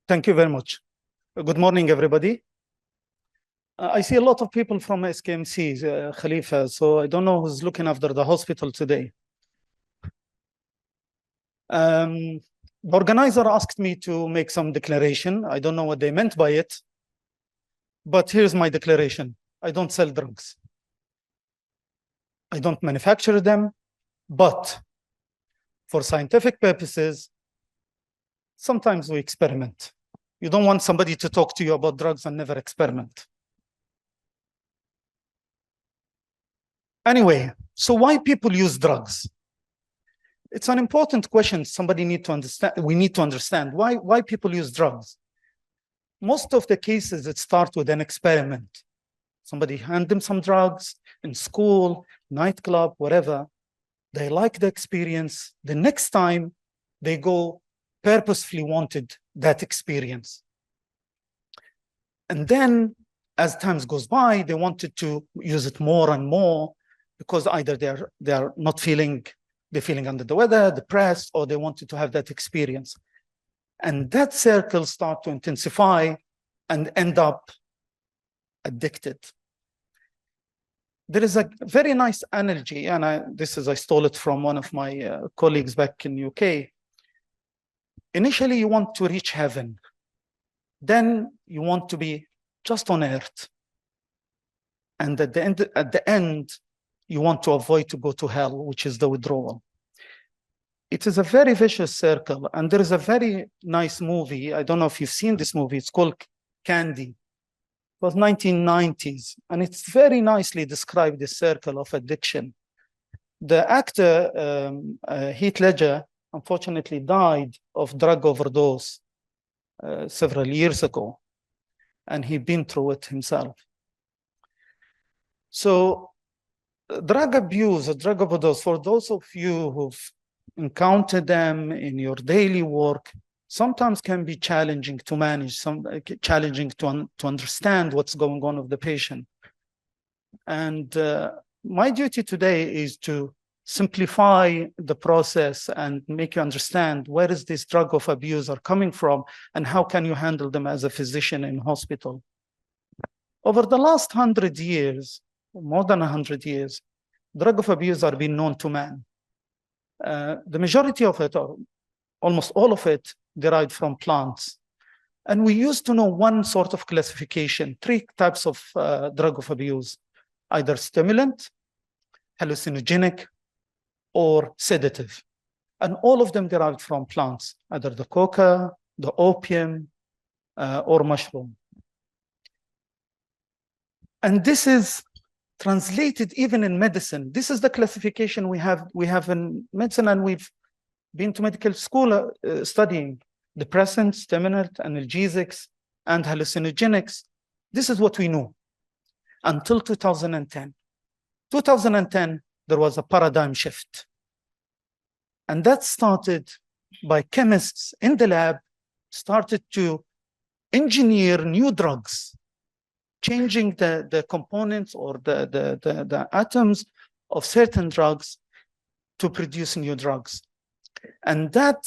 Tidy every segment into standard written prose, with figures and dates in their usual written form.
Thank you very much. Good morning, everybody. I see a lot of people from SKMC, Khalifa, so I don't know who's looking after the hospital today. The organizer asked me to make some declaration. I don't know what they meant by it, but here's my declaration. I don't sell drugs. I don't manufacture them, but for scientific purposes, sometimes we experiment. You don't want somebody to talk to you about drugs and never experiment. Anyway, so why people use drugs? It's an important question somebody need to understand. We need to understand why people use drugs. Most of the cases, it starts with an experiment. Somebody hand them some drugs in school, nightclub, whatever. They like the experience. The next time they go purposefully wanted that experience. And then as time goes by, they wanted to use it more and more because either they're not feeling, they're feeling under the weather, depressed, or they wanted to have that experience. And that circle start to intensify and end up addicted. There is a very nice analogy, and I stole it from one of my colleagues back in UK. Initially, you want to reach heaven. Then you want to be just on earth. And at the end, you want to avoid to go to hell, which is the withdrawal. It is a very vicious circle. And there is a very nice movie. I don't know if you've seen this movie. It's called Candy. It was 1990s. And it's very nicely described, this circle of addiction. The actor, Heath Ledger, unfortunately died of drug overdose several years ago. And he'd been through it himself. So drug abuse or drug overdose, for those of you who've encountered them in your daily work, sometimes can be challenging to manage, challenging to understand what's going on with the patient. And my duty today is to simplify the process and make you understand where is this drug of abuse are coming from and how can you handle them as a physician in hospital. Over the last 100 years, more than 100 years, drug of abuse are being known to man. The majority of it, or almost all of it, derived from plants. And we used to know one sort of classification, 3 types of drug of abuse, either stimulant, hallucinogenic, or sedative. And all of them derived from plants, either the coca, the opium, or mushroom. And this is translated even in medicine. This is the classification we have in medicine, and we've been to medical school studying depressants, stimulants, analgesics, and hallucinogenics. This is what we knew until 2010. 2010, there was a paradigm shift. And that started by chemists in the lab, started to engineer new drugs, changing the components or the atoms of certain drugs to produce new drugs. And that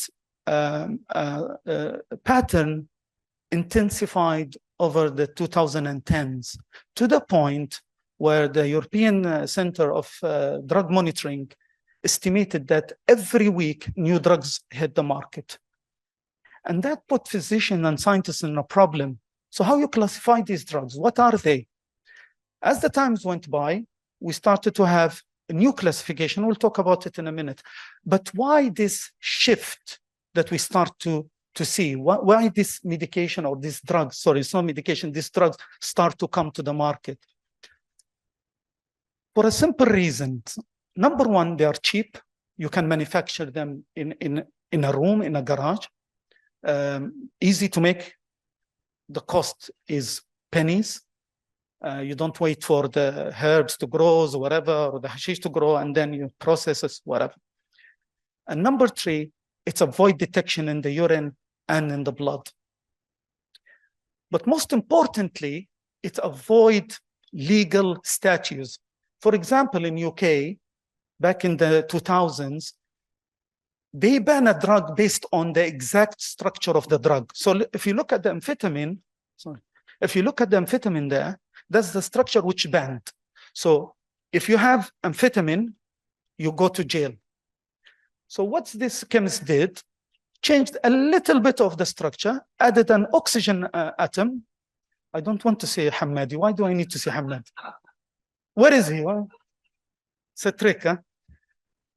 pattern intensified over the 2010s to the point where the European Center of Drug Monitoring estimated that every week new drugs hit the market. And that put physicians and scientists in a problem. So how you classify these drugs? What are they? As the times went by, we started to have a new classification. We'll talk about it in a minute. But why this shift that we start to see? Why this medication or these drugs, sorry, it's not medication, these drugs start to come to the market? For a simple reason. Number one, they are cheap. You can manufacture them in a room, in a garage. Easy to make. The cost is pennies. You don't wait for the herbs to grow or whatever, or the hashish to grow, and then you process it, whatever. And number 3, it's avoid detection in the urine and in the blood. But most importantly, it avoid legal statutes. For example, in UK, back in the 2000s, They ban a drug based on the exact structure of the drug. So if you look at the amphetamine, if you look at the amphetamine there, that's the structure which banned. So if you have amphetamine, you go to jail. So what this chemist did, changed a little bit of the structure, added an oxygen atom. I don't want to say Hamadi. Why do I need to say Hamad? Where is he? Well, it's a trick, huh?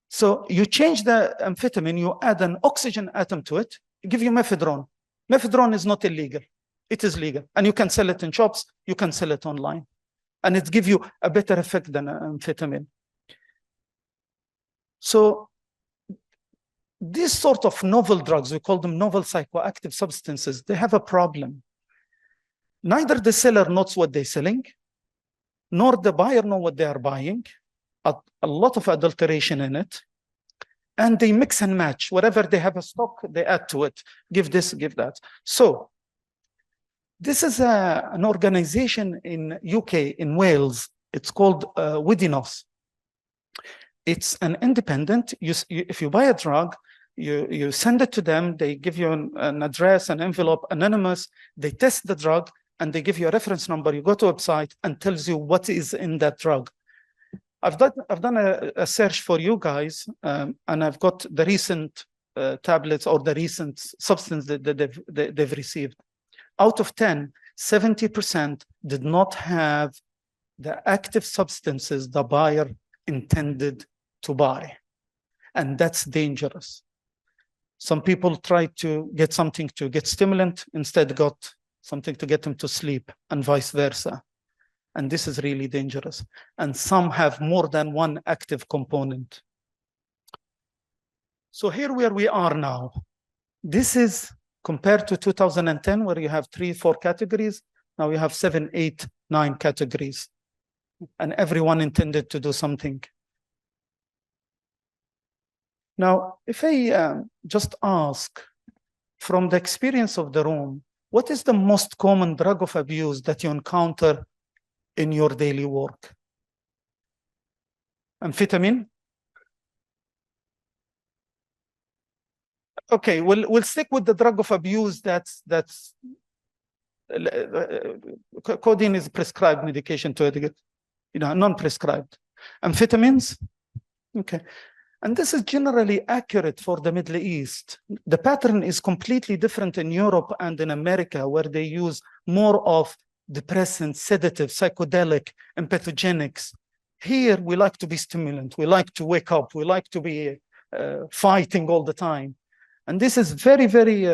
So you change the amphetamine, you add an oxygen atom to it, give you methadone. Methadone is not illegal. It is legal. And you can sell it in shops, you can sell it online. And it gives you a better effect than amphetamine. So these sort of novel drugs, we call them novel psychoactive substances, they have a problem. Neither the seller knows what they're selling, nor the buyer know what they are buying. A lot of adulteration in it. And they mix and match. Whatever they have a stock, they add to it. Give this, give that. So this is an organization in UK, in Wales. It's called Widinos. It's an independent. If you buy a drug, you send it to them. They give you an address, an envelope, anonymous. They test the drug, and they give you a reference number. You go to a website and tells you what is in that drug. I've done a search for you guys, and I've got the recent tablets or the recent substance that they've received. Out of 10, 70% did not have the active substances the buyer intended to buy. And that's dangerous. Some people try to get something to get stimulant, instead got something to get them to sleep, and vice versa. And this is really dangerous. And some have more than one active component. So here where we are now, this is compared to 2010, where you have 3, 4 categories. Now you have 7, 8, 9 categories. And everyone intended to do something. Now, if I just ask, from the experience of the room, what is the most common drug of abuse that you encounter in your daily work? Amphetamine? Okay, we'll stick with the drug of abuse that's codeine is prescribed medication to it, non-prescribed. Amphetamines? Okay. And this is generally accurate for the Middle East. The pattern is completely different in Europe and in America, where they use more of depressants, sedatives, psychedelic, empathogenics. Here, we like to be stimulant. We like to wake up. We like to be fighting all the time. And this is very, very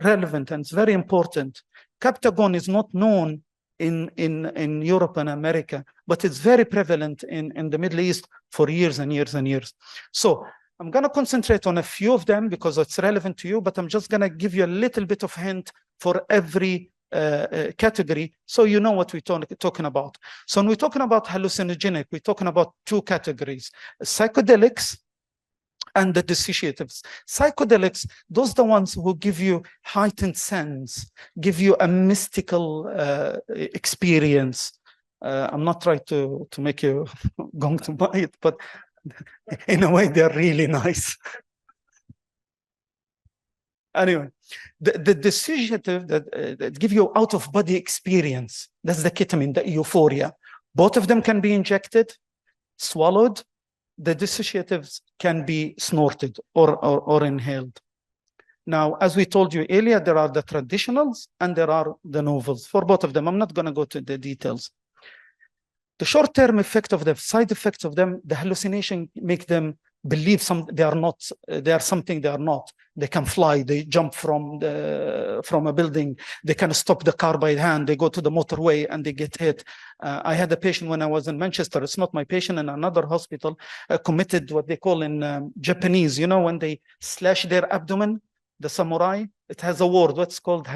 relevant, and it's very important. Captagon is not known in Europe and America, but it's very prevalent in the Middle East for years and years and years. So I'm going to concentrate on a few of them because it's relevant to you, but I'm just going to give you a little bit of hint for every category, so you know what we're talking about. So when we're talking about hallucinogenic, we're talking about 2 categories: psychedelics and the dissociatives. Psychedelics, those are the ones who give you heightened sense, give you a mystical experience. I'm not trying to make you going to buy it, but in a way, they're really nice. Anyway, the dissociative that give you out-of-body experience, that's the ketamine, the euphoria. Both of them can be injected, swallowed. The dissociatives can be snorted or inhaled. Now, as we told you earlier, there are the traditionals and there are the novels. For both of them, I'm not going to go to the details. The short-term effect of the side effects of them, the hallucination make them believe they are something they are not. They can fly, they jump from a building, they can stop the car by hand, they go to the motorway and they get hit. I had a patient when I was in Manchester, it's not my patient, in another hospital, committed what they call in Japanese, when they slash their abdomen, the samurai, it has a word, what's called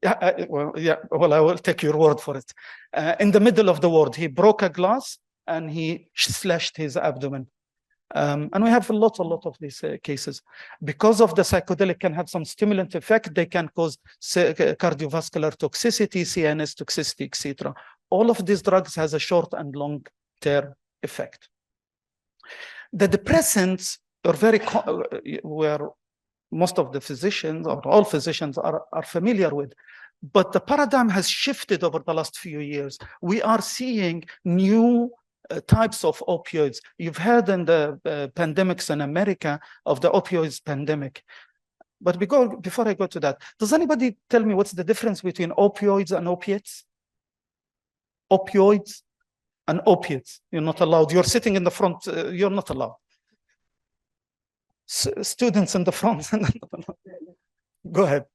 well, I will take your word for it. In the middle of the word, he broke a glass and he slashed his abdomen. And we have a lot of these cases. Because of the psychedelic can have some stimulant effect, they can cause cardiovascular toxicity, CNS toxicity, etc. All of these drugs has a short and long-term effect. The depressants are where most of the physicians or all physicians are familiar with. But the paradigm has shifted over the last few years. We are seeing new types of opioids. You've heard in the pandemics in America of the opioids pandemic. But before I go to that, does anybody tell me what's the difference between opioids and opiates? Opioids and opiates. You're not allowed. You're sitting in the front. You're not allowed. Students in the front. Go ahead.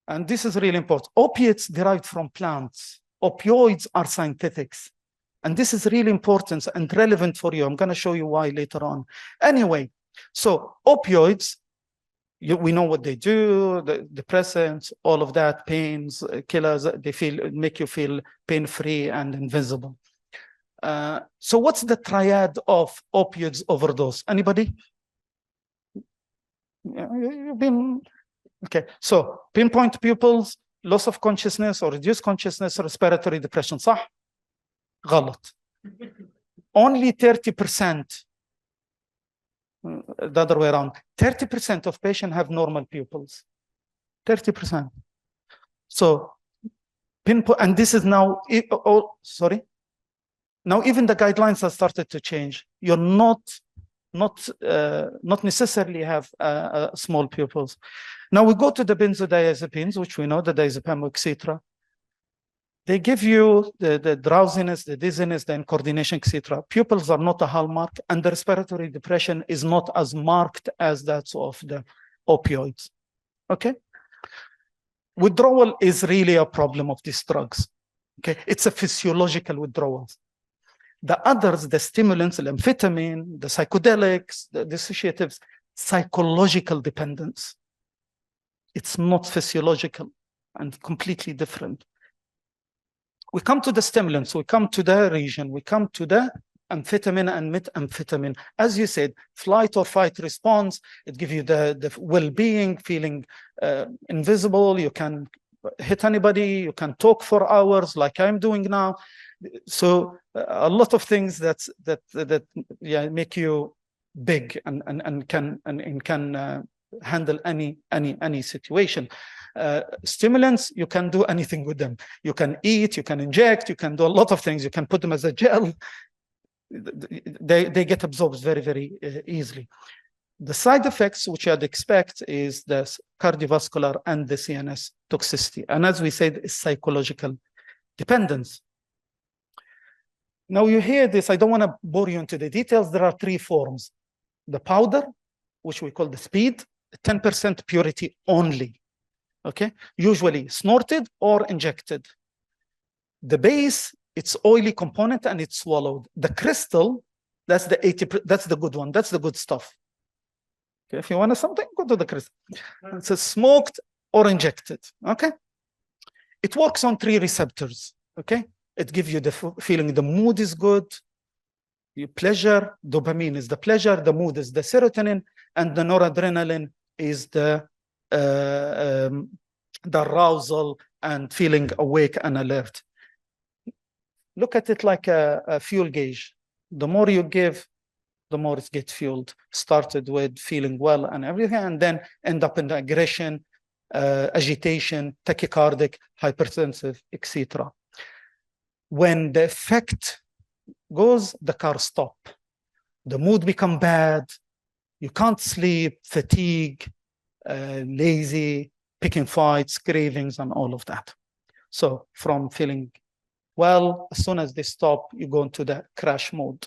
And this is really important. Opiates derived from plants. Opioids are synthetics. And this is really important and relevant for you. I'm going to show you why later on. Anyway, so opioids, we know what they do, the depressants, all of that, pains, killers, they make you feel pain-free and invisible. So what's the triad of opioids overdose? Anybody? You've been... Okay, so pinpoint pupils, loss of consciousness or reduced consciousness, respiratory depression, صح? غلط. Only 30%, the other way around, 30% of patients have normal pupils. 30%. So, pinpoint, and this is now, sorry? Now even the guidelines have started to change. You're not necessarily have small pupils. Now we go to the benzodiazepines, which we know, the diazepam, etc. They give you the drowsiness, the dizziness, the incoordination, etc. Pupils are not a hallmark, and the respiratory depression is not as marked as that of the opioids. Okay? Withdrawal is really a problem of these drugs. Okay? It's a physiological withdrawal. The others, the stimulants, the amphetamine, the psychedelics, the dissociatives, psychological dependence. It's not physiological and completely different. We come to the stimulants, we come to the region, we come to the amphetamine and methamphetamine. As you said, flight or fight response, it gives you the well-being, feeling invisible, you can hit anybody, you can talk for hours like I'm doing now. So a lot of things that make you big and can handle any situation. Stimulants, you can do anything with them. You can eat, you can inject, you can do a lot of things. You can put them as a gel. They get absorbed very, very easily. The side effects which I'd expect is the cardiovascular and the CNS toxicity. And as we said, it's psychological dependence. Now you hear this, I don't want to bore you into the details. There are three forms. The powder, which we call the speed, 10% purity only, okay? Usually snorted or injected. The base, it's oily component and it's swallowed. The crystal, that's the 80%, that's the good one, that's the good stuff. Okay, if you want something, go to the crystal. It's smoked or injected, okay? It works on 3 receptors, okay? It gives you the feeling the mood is good, your pleasure, dopamine is the pleasure, the mood is the serotonin, and the noradrenaline is the arousal and feeling awake and alert. Look at it like a fuel gauge. The more you give, the more it gets fueled. Started with feeling well and everything, and then end up in the aggression, agitation, tachycardic, hypertensive, etc. When the effect goes, the car stop. The mood become bad. You can't sleep, fatigue, lazy, picking fights, cravings, and all of that. So from feeling well, as soon as they stop, you go into the crash mode.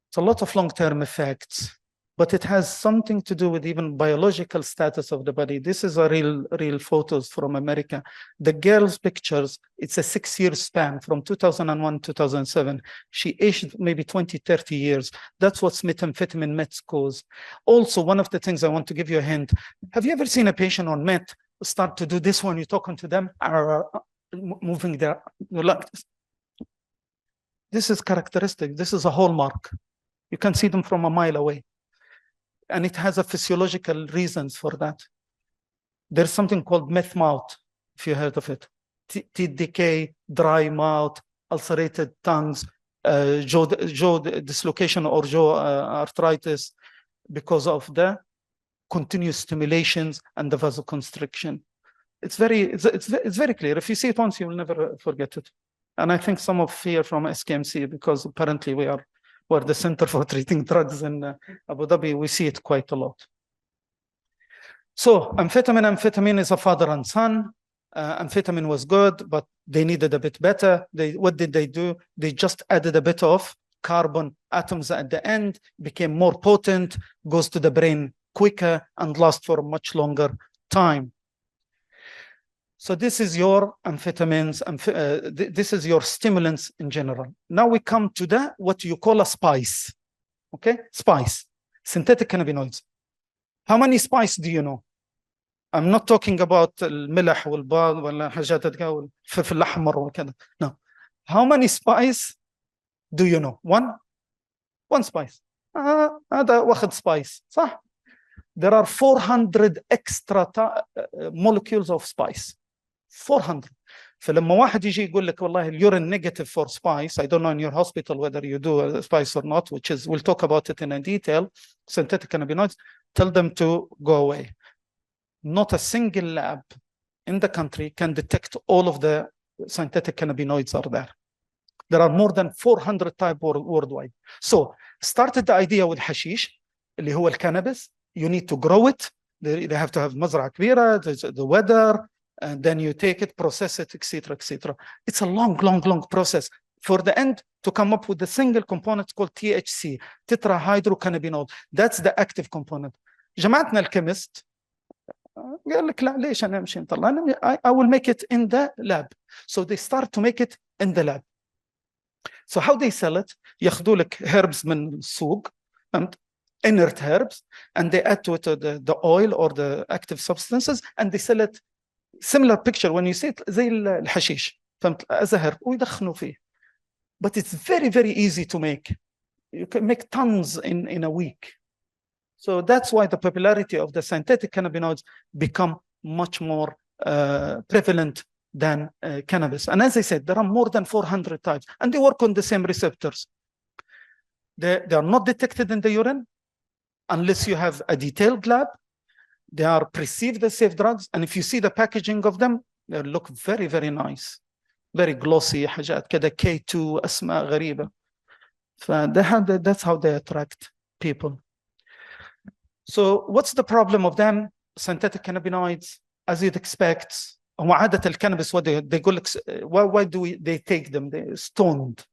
It's a lot of long-term effects, but it has something to do with even biological status of the body. This is a real photos from America. The girl's pictures, it's a 6-year span from 2001 to 2007. She aged maybe 20, 30 years. That's what methamphetamine meds cause. Also, one of the things I want to give you a hint, have you ever seen a patient on meth start to do this when you're talking to them, moving their like this? This is characteristic. This is a hallmark. You can see them from a mile away. And it has a physiological reasons for that. There's something called meth mouth, if you heard of it. teeth decay, dry mouth, ulcerated tongues, jaw dislocation or jaw arthritis because of the continuous stimulations and the vasoconstriction. It's very clear. If you see it once, you will never forget it. And I think some of here from SKMC, because apparently we're the center for treating drugs in Abu Dhabi, we see it quite a lot. So amphetamine is a father and son. Amphetamine was good, but they needed a bit better. What did they do? They just added a bit of carbon atoms at the end, became more potent, goes to the brain quicker, and lasts for a much longer time. So this is your amphetamines, this is your stimulants in general. Now we come to what you call a spice, okay? Spice, synthetic cannabinoids. How many spice do you know? I'm not talking about الملح والبعض ولا حاجات الفلفل الأحمر وكذا. No. How many spice do you know? One spice. هذا واخد spice, صح? There are 400 extra molecules of spice. 400. فلما واحد يجي يقول لك والله الurine negative for spice, I don't know in your hospital whether you do spice or not, which is, we'll talk about it in a detail, synthetic cannabinoids, tell them to go away. Not a single lab in the country can detect all of the synthetic cannabinoids are there. There are more than 400 types worldwide. So started the idea with hashish, اللي هو الcannabis. You need to grow it. They have to have مزرعة كبيرة, the weather, and then you take it, process it, etc., etc. It's a long process for the end to come up with a single component called THC, tetrahydrocannabinol. That's the active component. جماعتنا الكيمست قال لك لا ليش أنا أمشي نطلع؟ I will make it in the lab. So they start to make it in the lab. So how they sell it? ياخذوا لك herbs من السوق, inert herbs, and they add to it the oil or the active substances, and they sell it. Similar picture when you see it زي الحشيش, فهمت, as a herb, ويدخنوا فيه. But it's very easy to make. You can make tons in a week. So that's why the popularity of the synthetic cannabinoids become much more prevalent than cannabis. And as I said, there are more than 400 types, and they work on the same receptors. They are not detected in the urine unless you have a detailed lab. They are perceived as safe drugs, and if you see the packaging of them, they look very nice, very glossy, حاجات كده K2 أسماء غريبة. That's how they attract people. So what's the problem of them? Synthetic cannabinoids, as you'd expect. هو عادة الكنبس what they يقول لك why do they take them? They're stoned,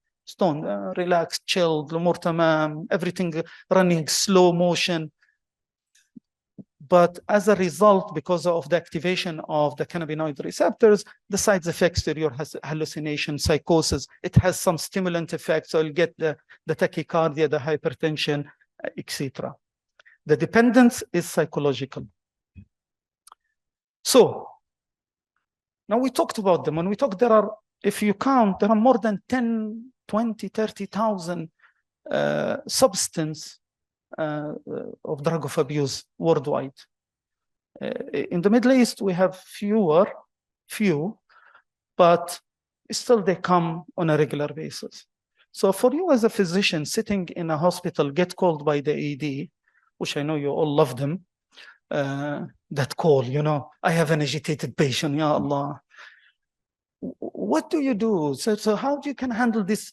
relaxed, chilled, الأمور تمام, everything running slow motion. But as a result, because of the activation of the cannabinoid receptors, the side effects to your hallucination, psychosis, it has some stimulant effects, so you'll get the tachycardia, the hypertension, etc. The dependence is psychological. So now we talked about them. When we talk, there are, if you count, there are more than 10, 20, 30,000 substance of drug of abuse worldwide. In the Middle East, we have few, but still they come on a regular basis. So for you as a physician sitting in a hospital, get called by the AD, which I know you all love them, that call, you know, I have an agitated patient, ya Allah. What do you do? So how do you can handle this?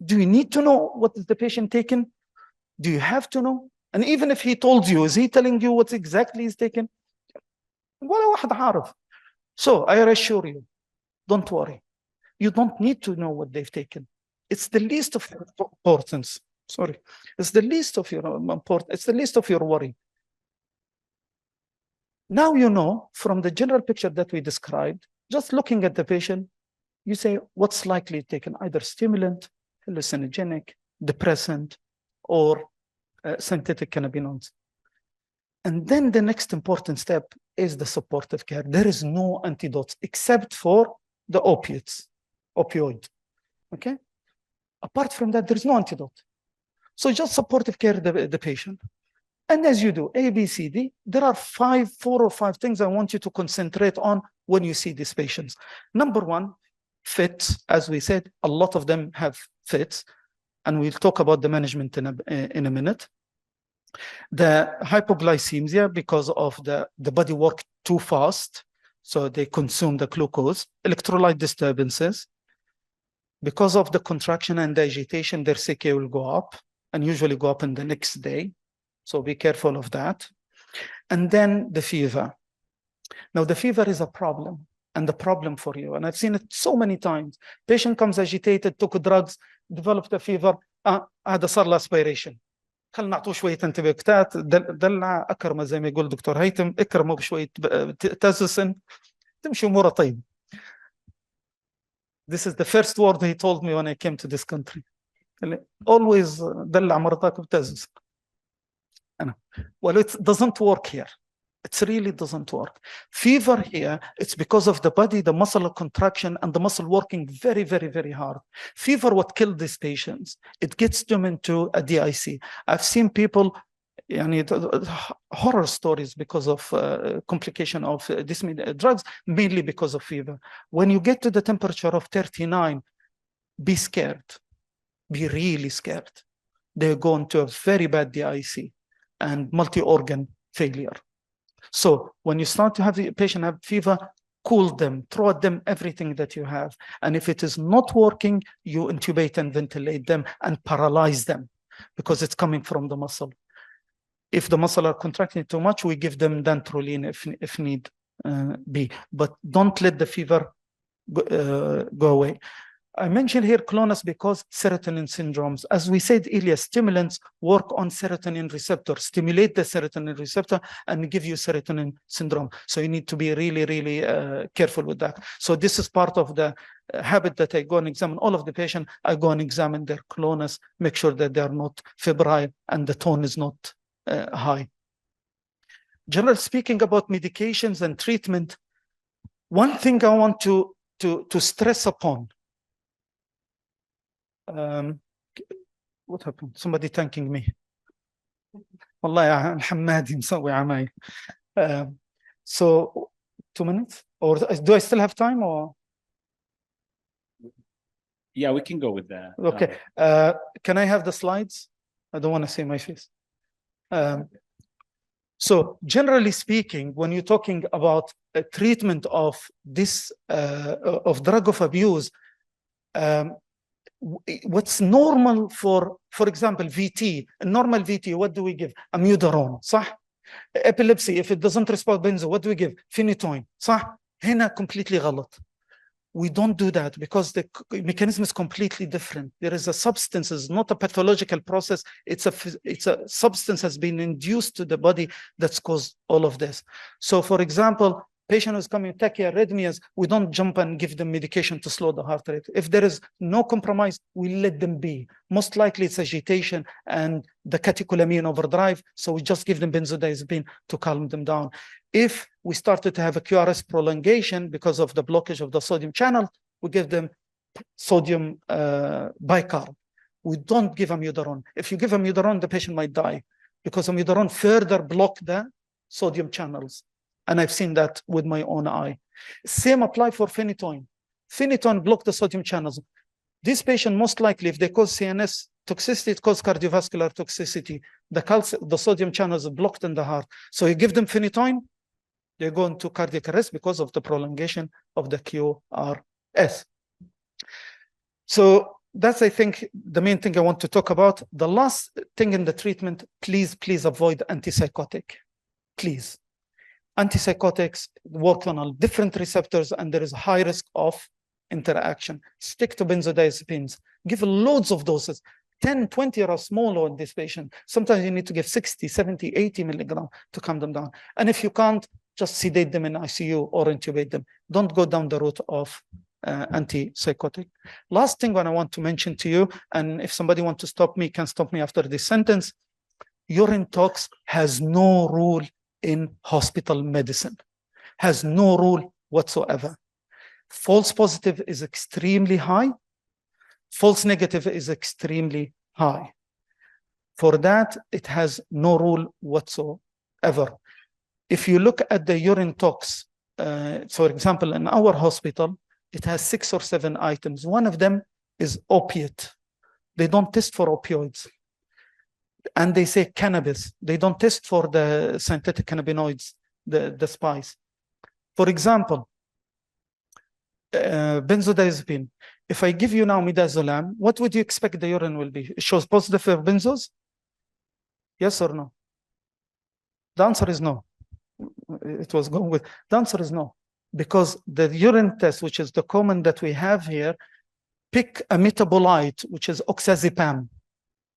Do you need to know what is the patient taking? Do you have to know? And even if he told you, is he telling you what exactly he's taken? ولا واحد عارف. So I assure you, don't worry. You don't need to know what they've taken. It's the least of importance. Sorry. It's the least of your importance. It's the least of your worry. Now you know from the general picture that we described, just looking at the patient, you say what's likely taken, either stimulant, hallucinogenic, depressant, or synthetic cannabinoids. And then the next important step is the supportive care. There is no antidote except for the opioid. Okay? Apart from that, there is no antidote. So just supportive care the patient. And as you do A, B, C, D, there are 4 or 5 things I want you to concentrate on when you see these patients? Number one, fits. As we said, a lot of them have fits, and we'll talk about the management in a minute. The hypoglycemia, because of the body work too fast, so they consume the glucose. Electrolyte disturbances, because of the contraction and the agitation, their CK will go up, and usually go up in the next day. So be careful of that. And then the fever. Now the fever is a problem, and the problem for you. And I've seen it so many times. Patient comes agitated, took drugs, developed a fever. هذا صار له aspiration. خلنا نعطوه شوية انتبيوتات، دلع أكرمه زي ما يقول دكتور هيثم، اكرمه بشوية تازوسن، تمشي أموره طيب. This is the first word he told me when I came to this country. Always دلع مرضاك بتازوسن. Well, it doesn't work here. It really doesn't work. Fever here, it's because of the body, the muscle contraction, and the muscle working very, very, very hard. Fever, what killed these patients, it gets them into a DIC. I've seen people, horror stories because of complication of these drugs, mainly because of fever. When you get to the temperature of 39, be scared. Be really scared. They go into a very bad DIC and multi-organ failure. So when you start to have the patient have fever, cool them, throw at them everything that you have. And if it is not working, you intubate and ventilate them and paralyze them, because it's coming from the muscle. If the muscle are contracting too much, we give them dantrolene if need be. But don't let the fever go away. I mentioned here clonus because serotonin syndromes. As we said earlier, stimulants work on serotonin receptor, stimulate the serotonin receptor and give you serotonin syndrome. So you need to be really, really careful with that. So this is part of the habit that I go and examine all of the patients. I go and examine their clonus, make sure that they are not febrile and the tone is not high. Generally speaking about medications and treatment, one thing I want to stress upon. What happened? Somebody thanking me. والله يا الحمادي مسوي عمايل. So 2 minutes, or do I still have time, or? Yeah, we can go with that. Okay. Can I have the slides? I don't want to see my face. So generally speaking, when you're talking about a treatment of this of drug of abuse, what's normal for example, VT, a normal VT, what do we give? Amiodarone, صح? Epilepsy, if it doesn't respond benzo, what do we give? Phenytoin, صح? هنا completely غلط. We don't do that because the mechanism is completely different. There is a substance, it's not a pathological process. It's a substance has been induced to the body that's caused all of this. So for example, patient who's coming tachyarrhythmias, we don't jump and give them medication to slow the heart rate. If there is no compromise, we let them be. Most likely it's agitation and the catecholamine overdrive, so we just give them benzodiazepine to calm them down. If we started to have a QRS prolongation because of the blockage of the sodium channel, we give them sodium bicarb. We don't give amiodarone. If you give amiodarone, the patient might die because amiodarone further block the sodium channels. And I've seen that with my own eye. Same apply for phenytoin. Phenytoin block the sodium channels. This patient, most likely, if they cause CNS toxicity, it causes cardiovascular toxicity. The sodium channels are blocked in the heart. So you give them phenytoin, they go into cardiac arrest because of the prolongation of the QRS. So that's, I think, the main thing I want to talk about. The last thing in the treatment, please avoid antipsychotic. Please. Antipsychotics work on different receptors and there is high risk of interaction. Stick to benzodiazepines. Give loads of doses. 10, 20 are small in this patient. Sometimes you need to give 60, 70, 80 milligrams to calm them down. And if you can't, just sedate them in ICU or intubate them. Don't go down the route of antipsychotic. Last thing I want to mention to you, and if somebody wants to stop me, can stop me after this sentence. Urine tox has no rule in hospital medicine, has no rule whatsoever. False positive is extremely high. False negative is extremely high. For that, it has no rule whatsoever. If you look at the urine tox so for example, in our hospital, it has 6 or 7 items. One of them is opiate. They don't test for opioids. And they say cannabis. They don't test for the synthetic cannabinoids, the spice. For example, benzodiazepine. If I give you now midazolam, what would you expect the urine will be? It shows positive for benzos? Yes or no? The answer is no. It was going with, the answer is no. Because the urine test, which is the common that we have here, pick a metabolite, which is oxazepam.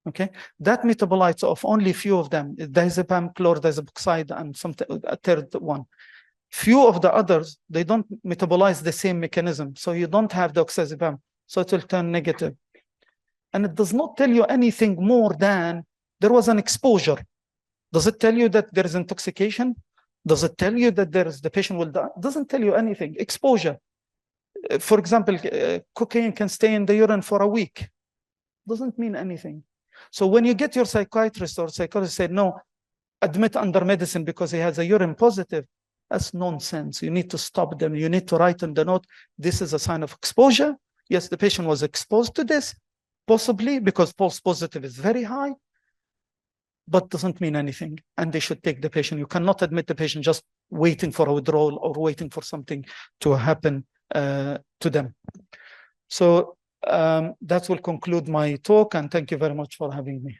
Okay, that metabolite of only few of them, diazepam, chlordiazepoxide, and a third one. Few of the others, they don't metabolize the same mechanism. So you don't have the oxazepam. So it will turn negative. And it does not tell you anything more than there was an exposure. Does it tell you that there is intoxication? Does it tell you that the patient will die? It doesn't tell you anything. Exposure. For example, cocaine can stay in the urine for a week. Doesn't mean anything. So when you get your psychiatrist or psychologist say, no, admit under medicine because he has a urine positive, that's nonsense. You need to stop them. You need to write in the note, this is a sign of exposure. Yes, the patient was exposed to this, possibly because false positive is very high, but doesn't mean anything. And they should take the patient. You cannot admit the patient just waiting for a withdrawal or waiting for something to happen to them. So that will conclude my talk, and thank you very much for having me.